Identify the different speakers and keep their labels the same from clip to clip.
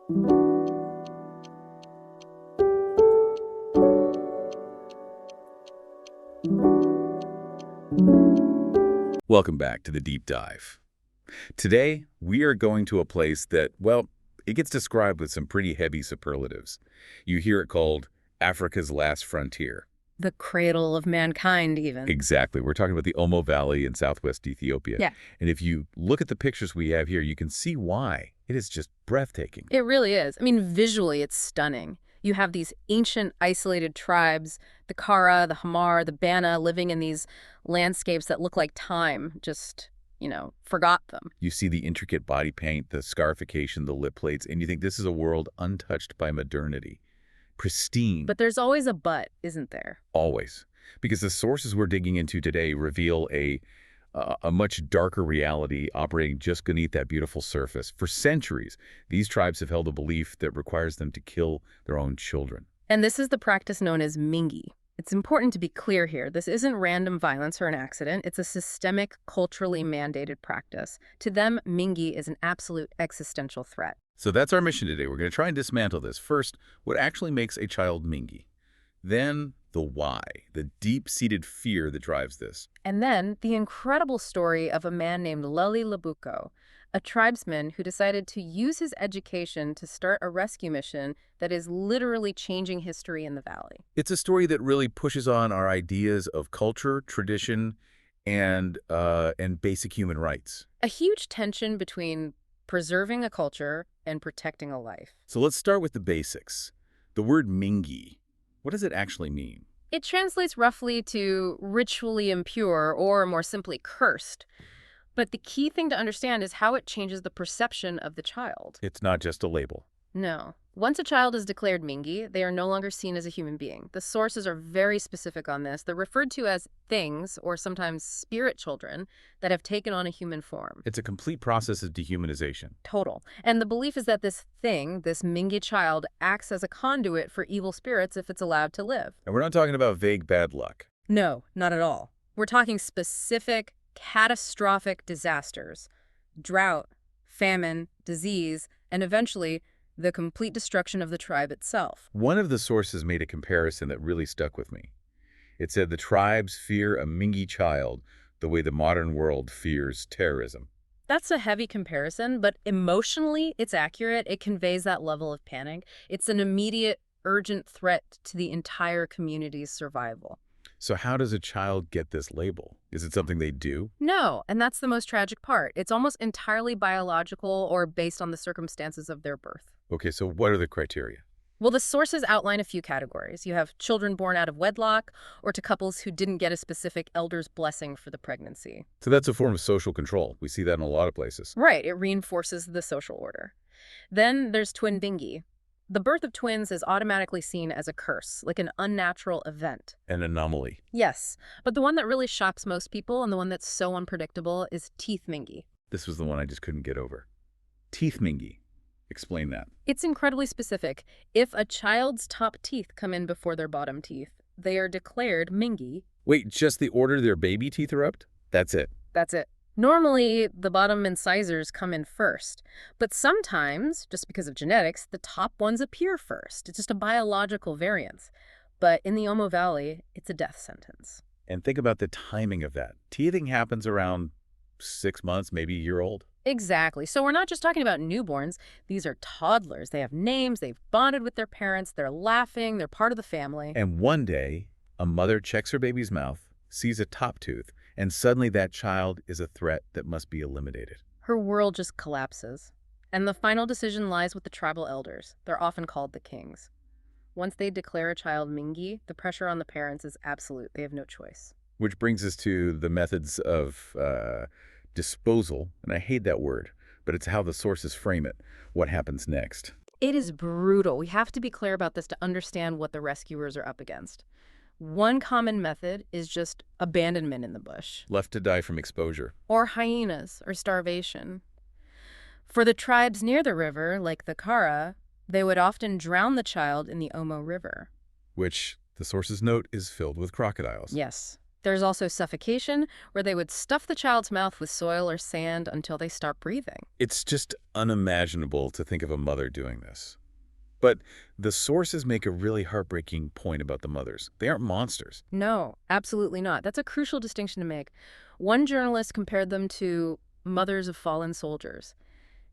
Speaker 1: Welcome back to the Deep Dive. Today, we are going to a place that, well, it gets described with some pretty heavy superlatives. You hear it called Africa's last frontier.
Speaker 2: The cradle of mankind, even.
Speaker 1: Exactly. We're talking about the Omo Valley in southwest Ethiopia.
Speaker 2: Yeah.
Speaker 1: And if you look at the pictures we have here, you can see why. It is just breathtaking.
Speaker 2: It really is. I mean, visually, it's stunning. You have these ancient, isolated tribes, the Kara, the Hamar, the Bana, living in these landscapes that look like time just, forgot them.
Speaker 1: You see the intricate body paint, the scarification, the lip plates, and you think this is a world untouched by modernity. Pristine.
Speaker 2: But there's always a but, isn't there?
Speaker 1: Always. Because the sources we're digging into today reveal a much darker reality operating just beneath that beautiful surface. For centuries, these tribes have held a belief that requires them to kill their own children.
Speaker 2: And this is the practice known as Mingi. It's important to be clear here. This isn't random violence or an accident. It's a systemic, culturally mandated practice. To them, Mingi is an absolute existential threat.
Speaker 1: So that's our mission today. We're going to try and dismantle this. First, what actually makes a child Mingi. Then, the why, the deep-seated fear that drives this.
Speaker 2: And then, the incredible story of a man named Leli Labuko, a tribesman who decided to use his education to start a rescue mission that is literally changing history in the valley.
Speaker 1: It's a story that really pushes on our ideas of culture, tradition, and basic human rights.
Speaker 2: A huge tension between preserving a culture and protecting a life.
Speaker 1: So let's start with the basics. The word Mingi, what does it actually mean?
Speaker 2: It translates roughly to ritually impure or, more simply, cursed. But the key thing to understand is how it changes the perception of the child.
Speaker 1: It's not just a label.
Speaker 2: No. Once a child is declared Mingi, they are no longer seen as a human being. The sources are very specific on this. They're referred to as things, or sometimes spirit children, that have taken on a human form.
Speaker 1: It's a complete process of dehumanization.
Speaker 2: Total. And the belief is that this thing, this Mingi child, acts as a conduit for evil spirits if it's allowed to live.
Speaker 1: And we're not talking about vague bad luck.
Speaker 2: No, not at all. We're talking specific, catastrophic disasters. Drought, famine, disease, and eventually the complete destruction of the tribe itself.
Speaker 1: One of the sources made a comparison that really stuck with me. It said the tribes fear a Mingi child the way the modern world fears terrorism.
Speaker 2: That's a heavy comparison, but emotionally it's accurate. It conveys that level of panic. It's an immediate, urgent threat to the entire community's survival.
Speaker 1: So how does a child get this label? Is it something they do?
Speaker 2: No, and that's the most tragic part. It's almost entirely biological or based on the circumstances of their birth.
Speaker 1: Okay, so what are the criteria?
Speaker 2: Well, the sources outline a few categories. You have children born out of wedlock or to couples who didn't get a specific elder's blessing for the pregnancy.
Speaker 1: So that's a form of social control. We see that in a lot of places.
Speaker 2: Right, it reinforces the social order. Then there's twin Mingi. The birth of twins is automatically seen as a curse, like an unnatural event.
Speaker 1: An anomaly.
Speaker 2: Yes, but the one that really shocks most people and the one that's so unpredictable is teeth Mingi.
Speaker 1: This was the one I just couldn't get over. Teeth Mingi. Explain that.
Speaker 2: It's incredibly specific. If a child's top teeth come in before their bottom teeth, they are declared Mingi.
Speaker 1: Wait, just the order their baby teeth are up? That's it.
Speaker 2: That's it. Normally, the bottom incisors come in first, but sometimes, just because of genetics, the top ones appear first. It's just a biological variance. But in the Omo Valley, it's a death sentence.
Speaker 1: And think about the timing of that. Teething happens around 6 months, maybe a year old.
Speaker 2: Exactly. So we're not just talking about newborns. These are toddlers. They have names. They've bonded with their parents. They're laughing. They're part of the family.
Speaker 1: And one day, a mother checks her baby's mouth, sees a top tooth, and suddenly that child is a threat that must be eliminated.
Speaker 2: Her world just collapses. And the final decision lies with the tribal elders. They're often called the kings. Once they declare a child Mingi, the pressure on the parents is absolute. They have no choice.
Speaker 1: Which brings us to the methods of disposal, and I hate that word, but it's how the sources frame it. What happens next?
Speaker 2: It is brutal. We have to be clear about this to understand what the rescuers are up against. One common method is just abandonment in the bush.
Speaker 1: Left to die from exposure.
Speaker 2: Or hyenas, or starvation. For the tribes near the river, like the Kara, they would often drown the child in the Omo River.
Speaker 1: Which, the sources note, is filled with crocodiles.
Speaker 2: Yes. There's also suffocation, where they would stuff the child's mouth with soil or sand until they stop breathing.
Speaker 1: It's just unimaginable to think of a mother doing this. But the sources make a really heartbreaking point about the mothers. They aren't monsters.
Speaker 2: No, absolutely not. That's a crucial distinction to make. One journalist compared them to mothers of fallen soldiers.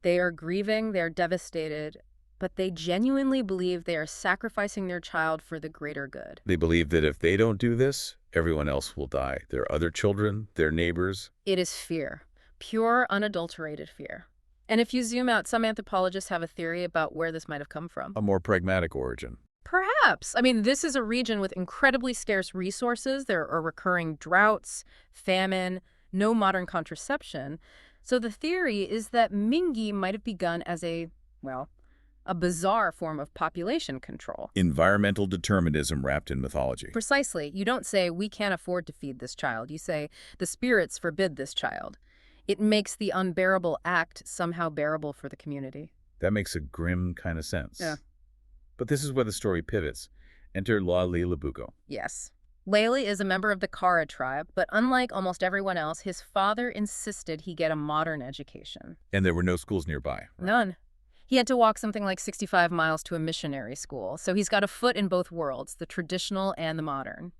Speaker 2: They are grieving, they are devastated, but they genuinely believe they are sacrificing their child for the greater good.
Speaker 1: They believe that if they don't do this, everyone else will die. Their other children, their neighbors.
Speaker 2: It is fear, pure, unadulterated fear. And if you zoom out, some anthropologists have a theory about where this might have come from.
Speaker 1: A more pragmatic origin.
Speaker 2: Perhaps. I mean, this is a region with incredibly scarce resources. There are recurring droughts, famine, no modern contraception. So the theory is that Mingi might have begun as well, a bizarre form of population control.
Speaker 1: Environmental determinism wrapped in mythology.
Speaker 2: Precisely. You don't say, we can't afford to feed this child. You say, the spirits forbid this child. It makes the unbearable act somehow bearable for the community.
Speaker 1: That makes a grim kind of sense.
Speaker 2: Yeah.
Speaker 1: But this is where the story pivots. Enter La Lilabugo.
Speaker 2: Yes. Laley is a member of the Kara tribe, but unlike almost everyone else, his father insisted he get a modern education.
Speaker 1: And there were no schools nearby. Right?
Speaker 2: None. He had to walk something like 65 miles to a missionary school, so he's got a foot in both worlds, the traditional and the modern.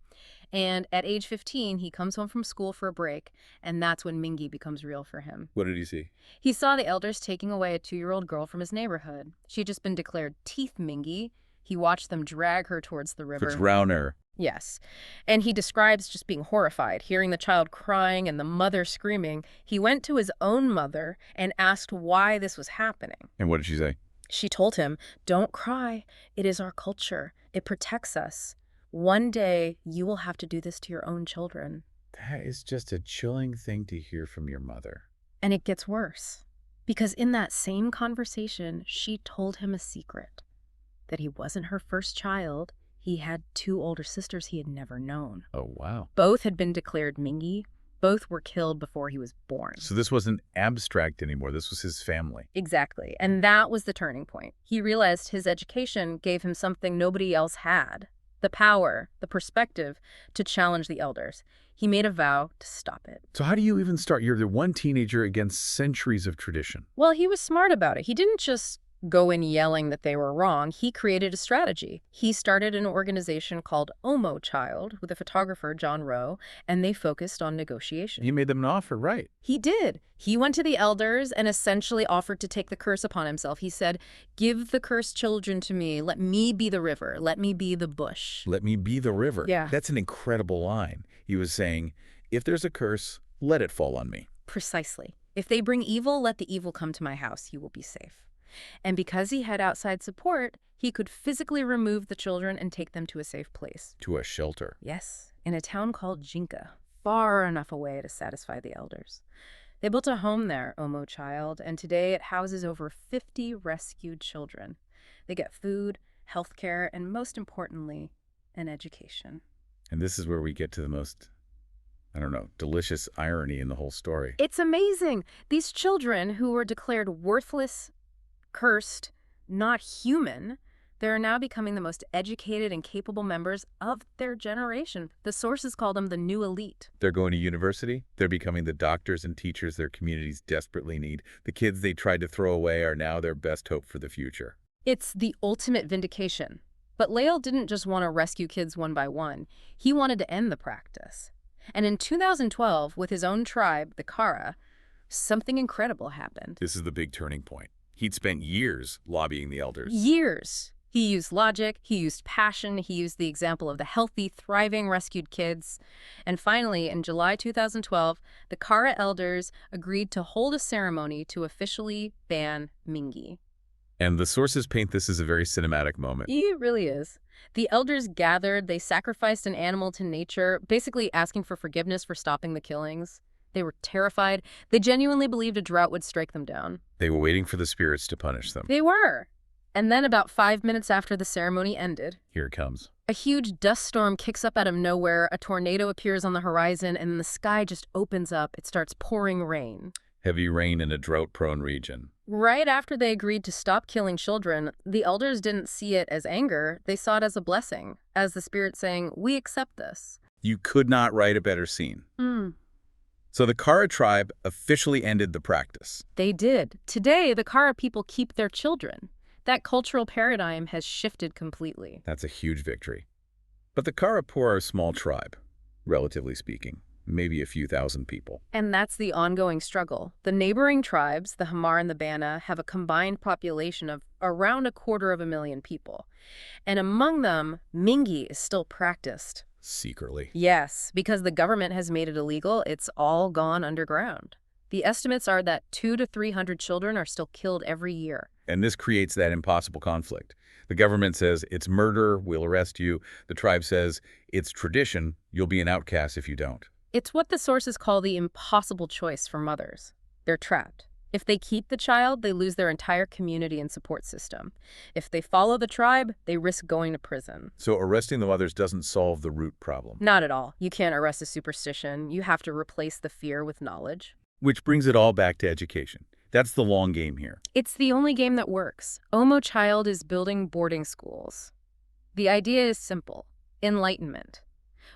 Speaker 2: And at age 15, he comes home from school for a break, and that's when Mingi becomes real for him.
Speaker 1: What did he see?
Speaker 2: He saw the elders taking away a 2-year-old girl from his neighborhood. She had just been declared teeth Mingi. He watched them drag her towards the river.
Speaker 1: Drown her.
Speaker 2: Yes. And he describes just being horrified, hearing the child crying and the mother screaming. He went to his own mother and asked why this was happening.
Speaker 1: And what did she say?
Speaker 2: She told him, "Don't cry. It is our culture. It protects us. One day, you will have to do this to your own children."
Speaker 1: That is just a chilling thing to hear from your mother.
Speaker 2: And it gets worse. Because in that same conversation, she told him a secret. That he wasn't her first child. He had 2 older sisters he had never known.
Speaker 1: Oh, wow.
Speaker 2: Both had been declared Mingi. Both were killed before he was born.
Speaker 1: So this wasn't abstract anymore. This was his family.
Speaker 2: Exactly. And that was the turning point. He realized his education gave him something nobody else had. The power, the perspective to challenge the elders. He made a vow to stop it.
Speaker 1: So how do you even start? You're the one teenager against centuries of tradition.
Speaker 2: Well, he was smart about it. He didn't just go in yelling that they were wrong. He created a strategy. He started an organization called Omo Child with a photographer, John Rowe, and they focused on negotiation.
Speaker 1: He made them an offer, right?
Speaker 2: He did. He went to the elders and essentially offered to take the curse upon himself. He said, "Give the cursed children to me. Let me be the river. Let me be the bush."
Speaker 1: Let me be the river.
Speaker 2: Yeah.
Speaker 1: That's an incredible line. He was saying, if there's a curse, let it fall on me.
Speaker 2: Precisely. If they bring evil, let the evil come to my house. You will be safe. And because he had outside support, he could physically remove the children and take them to a safe place.
Speaker 1: To a shelter.
Speaker 2: Yes, in a town called Jinka, far enough away to satisfy the elders. They built a home there, Omo Child, and today it houses over 50 rescued children. They get food, health care, and most importantly, an education.
Speaker 1: And this is where we get to the most, delicious irony in the whole story.
Speaker 2: It's amazing. These children who were declared worthless, cursed, not human, they're now becoming the most educated and capable members of their generation. The sources call them the new elite.
Speaker 1: They're going to university. They're becoming the doctors and teachers their communities desperately need. The kids they tried to throw away are now their best hope for the future.
Speaker 2: It's the ultimate vindication. But Lael didn't just want to rescue kids one by one. He wanted to end the practice. And in 2012, with his own tribe, the Kara, something incredible happened.
Speaker 1: This is the big turning point. He'd spent years lobbying the elders.
Speaker 2: Years. He used logic, he used passion, he used the example of the healthy, thriving rescued kids. And finally, in July 2012, the Kara elders agreed to hold a ceremony to officially ban Mingi.
Speaker 1: And the sources paint this as a very cinematic moment.
Speaker 2: It really is. The elders gathered, they sacrificed an animal to nature, basically asking for forgiveness for stopping the killings. They were terrified. They genuinely believed a drought would strike them down.
Speaker 1: They were waiting for the spirits to punish them.
Speaker 2: They were. And then about 5 minutes after the ceremony ended,
Speaker 1: Here it comes.
Speaker 2: a huge dust storm kicks up out of nowhere, a tornado appears on the horizon, and the sky just opens up. It starts pouring rain.
Speaker 1: Heavy rain in a drought-prone region.
Speaker 2: Right after they agreed to stop killing children, the elders didn't see it as anger. They saw it as a blessing, as the spirit saying, "We accept this."
Speaker 1: You could not write a better scene.
Speaker 2: Hmm.
Speaker 1: So the Kara tribe officially ended the practice.
Speaker 2: They did. Today, the Kara people keep their children. That cultural paradigm has shifted completely.
Speaker 1: That's a huge victory. But the Kara-Pour are a small tribe, relatively speaking, maybe a few thousand people.
Speaker 2: And that's the ongoing struggle. The neighboring tribes, the Hamar and the Bana, have a combined population of around 250,000 people. And among them, Mingi is still practiced.
Speaker 1: Secretly.
Speaker 2: Yes, because the government has made it illegal, it's all gone underground. The estimates are that 200 to 300 children are still killed every year.
Speaker 1: And this creates that impossible conflict. The government says, it's murder, we'll arrest you. The tribe says, it's tradition, you'll be an outcast if you don't.
Speaker 2: It's what the sources call the impossible choice for mothers. They're trapped. If they keep the child, they lose their entire community and support system. If they follow the tribe, they risk going to prison.
Speaker 1: So arresting the mothers doesn't solve the root problem.
Speaker 2: Not at all. You can't arrest a superstition. You have to replace the fear with knowledge.
Speaker 1: Which brings it all back to education. That's the long game here.
Speaker 2: It's the only game that works. Omo Child is building boarding schools. The idea is simple: enlightenment.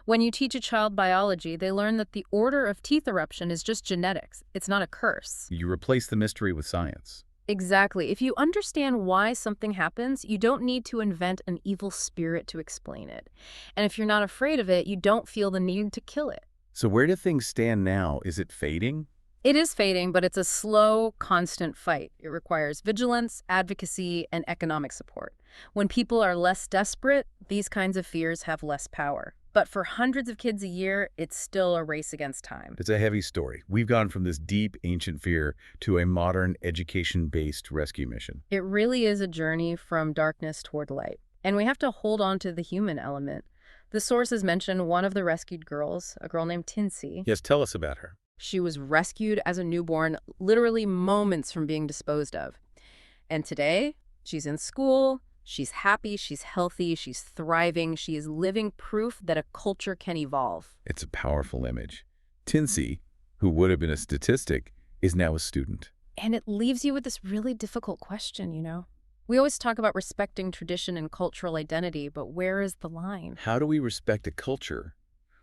Speaker 2: When you teach a child biology, they learn that the order of teeth eruption is just genetics. It's not a curse.
Speaker 1: You replace the mystery with science.
Speaker 2: Exactly. If you understand why something happens, you don't need to invent an evil spirit to explain it. And if you're not afraid of it, you don't feel the need to kill it.
Speaker 1: So where do things stand now? Is it fading?
Speaker 2: It is fading, but it's a slow, constant fight. It requires vigilance, advocacy, and economic support. When people are less desperate, these kinds of fears have less power. But for hundreds of kids a year, it's still a race against time.
Speaker 1: It's a heavy story. We've gone from this deep, ancient fear to a modern, education-based rescue mission.
Speaker 2: It really is a journey from darkness toward light. And we have to hold on to the human element. The sources mention one of the rescued girls, a girl named Tinsy.
Speaker 1: Yes, tell us about her.
Speaker 2: She was rescued as a newborn, literally moments from being disposed of. And today, she's in school, she's happy, she's healthy, she's thriving, she is living proof that a culture can evolve.
Speaker 1: It's a powerful image. Tinsy, who would have been a statistic, is now a student.
Speaker 2: And it leaves you with this really difficult question, you know? We always talk about respecting tradition and cultural identity, but where is the line?
Speaker 1: How do we respect a culture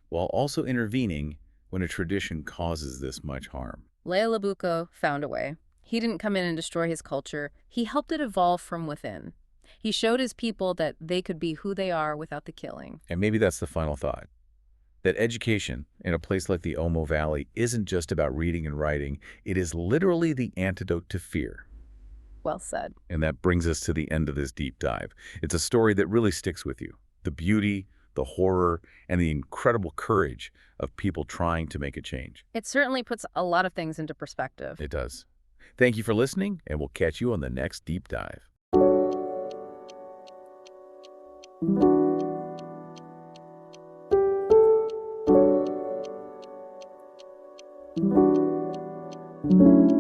Speaker 1: while also intervening when a tradition causes this much harm?
Speaker 2: Lea Labuko found a way. He didn't come in and destroy his culture. He helped it evolve from within. He showed his people that they could be who they are without the killing.
Speaker 1: And maybe that's the final thought. That education in a place like the Omo Valley isn't just about reading and writing. It is literally the antidote to fear.
Speaker 2: Well said.
Speaker 1: And that brings us to the end of this deep dive. It's a story that really sticks with you. The beauty, the horror, and the incredible courage of people trying to make a change.
Speaker 2: It certainly puts a lot of things into perspective.
Speaker 1: It does. Thank you for listening, and we'll catch you on the next deep dive.
Speaker 2: Thank you.